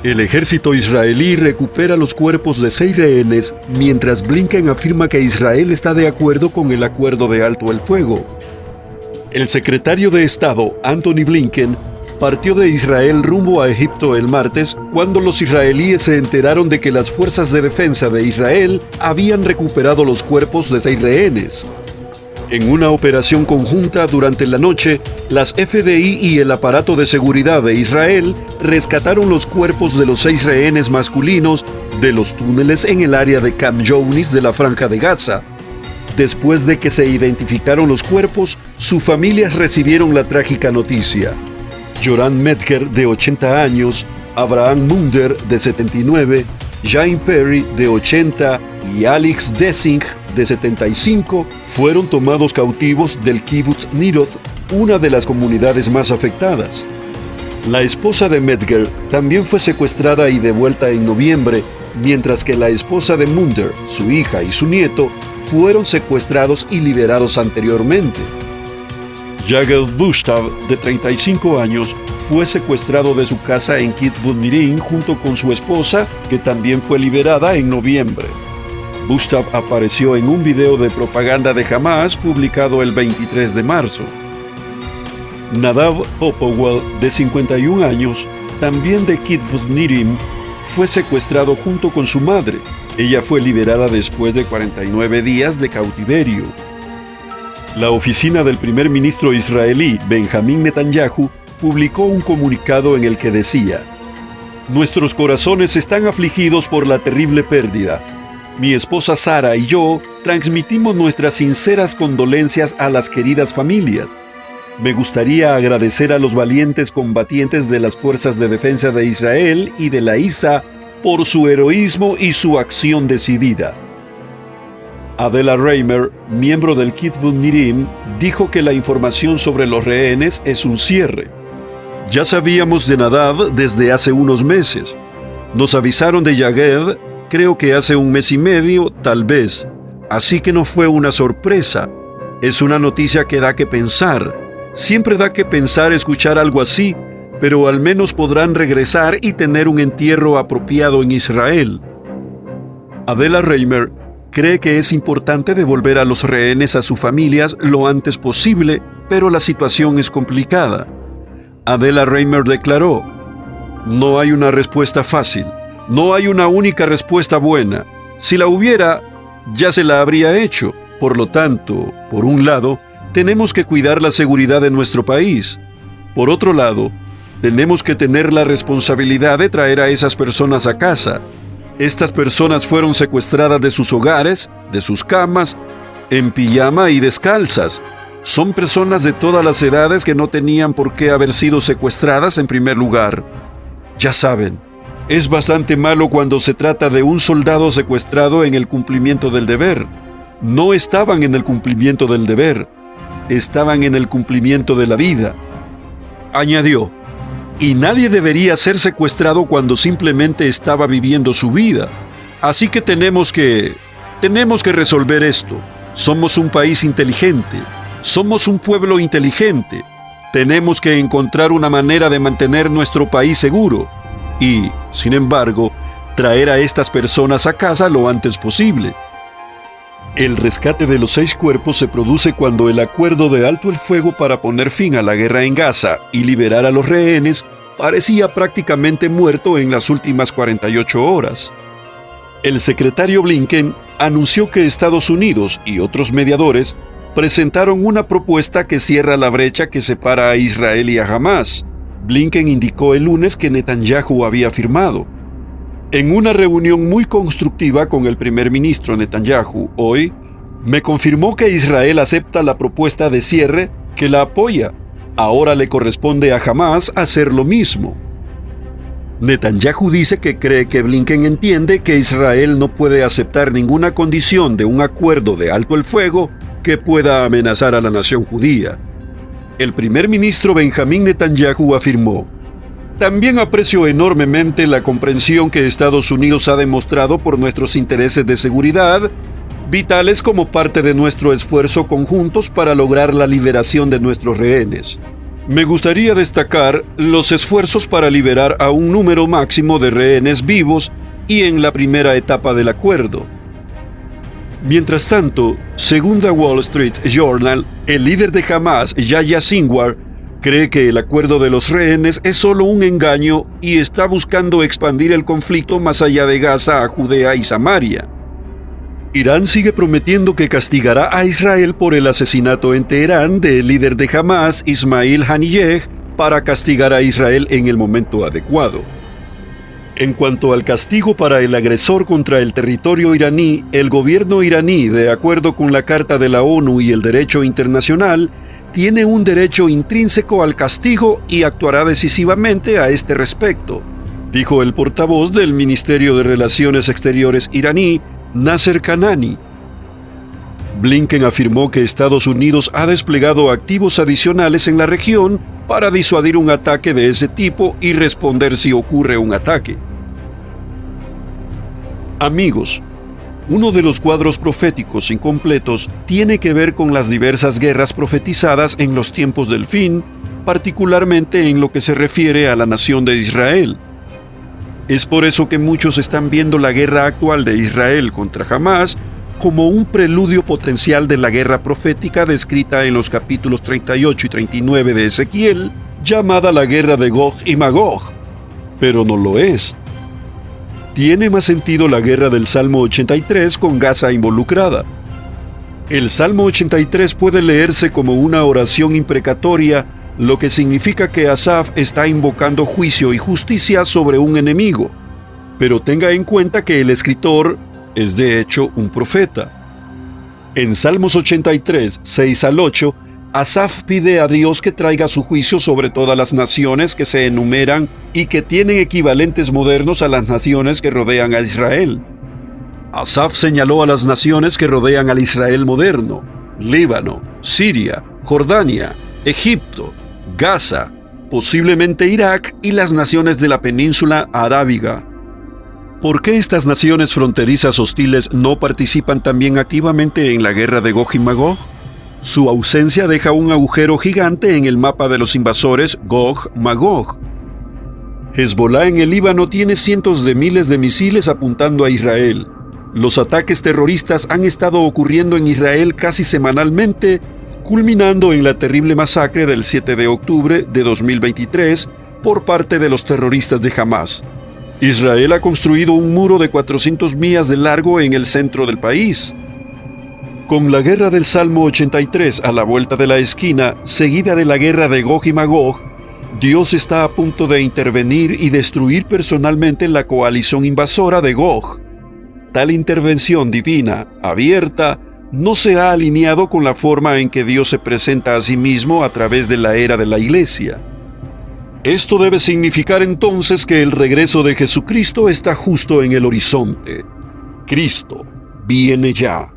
El ejército israelí recupera los cuerpos de 6 rehenes, mientras Blinken afirma que Israel está de acuerdo con el acuerdo de alto el fuego. El secretario de Estado, Antony Blinken, partió de Israel rumbo a Egipto el martes, cuando los israelíes se enteraron de que las fuerzas de defensa de Israel habían recuperado los cuerpos de 6 rehenes. En una operación conjunta durante la noche, las FDI y el aparato de seguridad de Israel rescataron los cuerpos de los 6 rehenes masculinos de los túneles en el área de Camp Younis de la Franja de Gaza. Después de que se identificaron los cuerpos, sus familias recibieron la trágica noticia. Joran Metzger, de 80 años, Abraham Munder, de 79, Jaime Perry, de 80, y Alex Dessing, de 75, fueron tomados cautivos del Kibbutz Niroth, una de las comunidades más afectadas. La esposa de Metzger también fue secuestrada y devuelta en noviembre, mientras que la esposa de Munder, su hija y su nieto fueron secuestrados y liberados anteriormente. Jagel Bustav, de 35 años, fue secuestrado de su casa en Kibbutz Nirim junto con su esposa, que también fue liberada en noviembre. Bustav apareció en un video de propaganda de Hamas publicado el 23 de marzo. Nadav Hopewell, de 51 años, también de Kibbutz Nirim, fue secuestrado junto con su madre. Ella fue liberada después de 49 días de cautiverio. La oficina del primer ministro israelí, Benjamín Netanyahu, publicó un comunicado en el que decía: «Nuestros corazones están afligidos por la terrible pérdida. Mi esposa Sara y yo transmitimos nuestras sinceras condolencias a las queridas familias. Me gustaría agradecer a los valientes combatientes de las Fuerzas de Defensa de Israel y de la ISA por su heroísmo y su acción decidida». Adela Reimer, miembro del Kibbutz Nirim, dijo que la información sobre los rehenes es un cierre. «Ya sabíamos de Nadav desde hace unos meses. Nos avisaron de Yaged, creo que hace un mes y medio, tal vez. Así que no fue una sorpresa. Es una noticia que da que pensar. Siempre da que pensar escuchar algo así, pero al menos podrán regresar y tener un entierro apropiado en Israel». Adela Reimer cree que es importante devolver a los rehenes a sus familias lo antes posible, pero la situación es complicada. Adela Reimer declaró: «No hay una respuesta fácil. No hay una única respuesta buena. Si la hubiera, ya se la habría hecho. Por lo tanto, por un lado, tenemos que cuidar la seguridad de nuestro país. Por otro lado, tenemos que tener la responsabilidad de traer a esas personas a casa. Estas personas fueron secuestradas de sus hogares, de sus camas, en pijama y descalzas. Son personas de todas las edades que no tenían por qué haber sido secuestradas en primer lugar. Ya saben, es bastante malo cuando se trata de un soldado secuestrado en el cumplimiento del deber. No estaban en el cumplimiento del deber, estaban en el cumplimiento de la vida». Añadió: «Y nadie debería ser secuestrado cuando simplemente estaba viviendo su vida. Así que tenemos que resolver esto. Somos un país inteligente. Somos un pueblo inteligente. Tenemos que encontrar una manera de mantener nuestro país seguro. Y, sin embargo, traer a estas personas a casa lo antes posible». El rescate de los 6 cuerpos se produce cuando el acuerdo de alto el fuego para poner fin a la guerra en Gaza y liberar a los rehenes parecía prácticamente muerto en las últimas 48 horas. El secretario Blinken anunció que Estados Unidos y otros mediadores presentaron una propuesta que cierra la brecha que separa a Israel y a Hamas. Blinken indicó el lunes que Netanyahu había firmado. En una reunión muy constructiva con el primer ministro Netanyahu hoy, me confirmó que Israel acepta la propuesta de cierre, que la apoya. Ahora le corresponde a Hamas hacer lo mismo. Netanyahu dice que cree que Blinken entiende que Israel no puede aceptar ninguna condición de un acuerdo de alto el fuego que pueda amenazar a la nación judía. El primer ministro Benjamín Netanyahu afirmó: «También aprecio enormemente la comprensión que Estados Unidos ha demostrado por nuestros intereses de seguridad, vitales como parte de nuestro esfuerzo conjuntos para lograr la liberación de nuestros rehenes. Me gustaría destacar los esfuerzos para liberar a un número máximo de rehenes vivos y en la primera etapa del acuerdo. Mientras tanto, según The Wall Street Journal, el líder de Hamas, Yahya Sinwar, cree que el acuerdo de los rehenes es solo un engaño y está buscando expandir el conflicto más allá de Gaza a Judea y Samaria. Irán sigue prometiendo que castigará a Israel por el asesinato en Teherán del líder de Hamas, Ismail Haniyeh, para castigar a Israel en el momento adecuado. En cuanto al castigo para el agresor contra el territorio iraní, el gobierno iraní, de acuerdo con la Carta de la ONU y el derecho internacional, tiene un derecho intrínseco al castigo y actuará decisivamente a este respecto, dijo el portavoz del Ministerio de Relaciones Exteriores iraní, Nasser Kanani. Blinken afirmó que Estados Unidos ha desplegado activos adicionales en la región para disuadir un ataque de ese tipo y responder si ocurre un ataque. Amigos, uno de los cuadros proféticos incompletos tiene que ver con las diversas guerras profetizadas en los tiempos del fin, particularmente en lo que se refiere a la nación de Israel. Es por eso que muchos están viendo la guerra actual de Israel contra Hamás como un preludio potencial de la guerra profética descrita en los capítulos 38 y 39 de Ezequiel, llamada la guerra de Gog y Magog, pero no lo es. Tiene más sentido la guerra del Salmo 83 con Gaza involucrada. El Salmo 83 puede leerse como una oración imprecatoria, lo que significa que Asaf está invocando juicio y justicia sobre un enemigo, pero tenga en cuenta que el escritor es de hecho un profeta. En Salmos 83, 6 al 8, Asaf pide a Dios que traiga su juicio sobre todas las naciones que se enumeran y que tienen equivalentes modernos a las naciones que rodean a Israel. Asaf señaló a las naciones que rodean al Israel moderno: Líbano, Siria, Jordania, Egipto, Gaza, posiblemente Irak y las naciones de la península arábiga. ¿Por qué estas naciones fronterizas hostiles no participan también activamente en la guerra de Gog y Magog? Su ausencia deja un agujero gigante en el mapa de los invasores Gog-Magog. Hezbollah en el Líbano tiene cientos de miles de misiles apuntando a Israel. Los ataques terroristas han estado ocurriendo en Israel casi semanalmente, culminando en la terrible masacre del 7 de octubre de 2023 por parte de los terroristas de Hamás. Israel ha construido un muro de 400 millas de largo en el centro del país. Con la guerra del Salmo 83 a la vuelta de la esquina, seguida de la guerra de Gog y Magog, Dios está a punto de intervenir y destruir personalmente la coalición invasora de Gog. Tal intervención divina, abierta, no se ha alineado con la forma en que Dios se presenta a sí mismo a través de la era de la Iglesia. Esto debe significar entonces que el regreso de Jesucristo está justo en el horizonte. Cristo viene ya.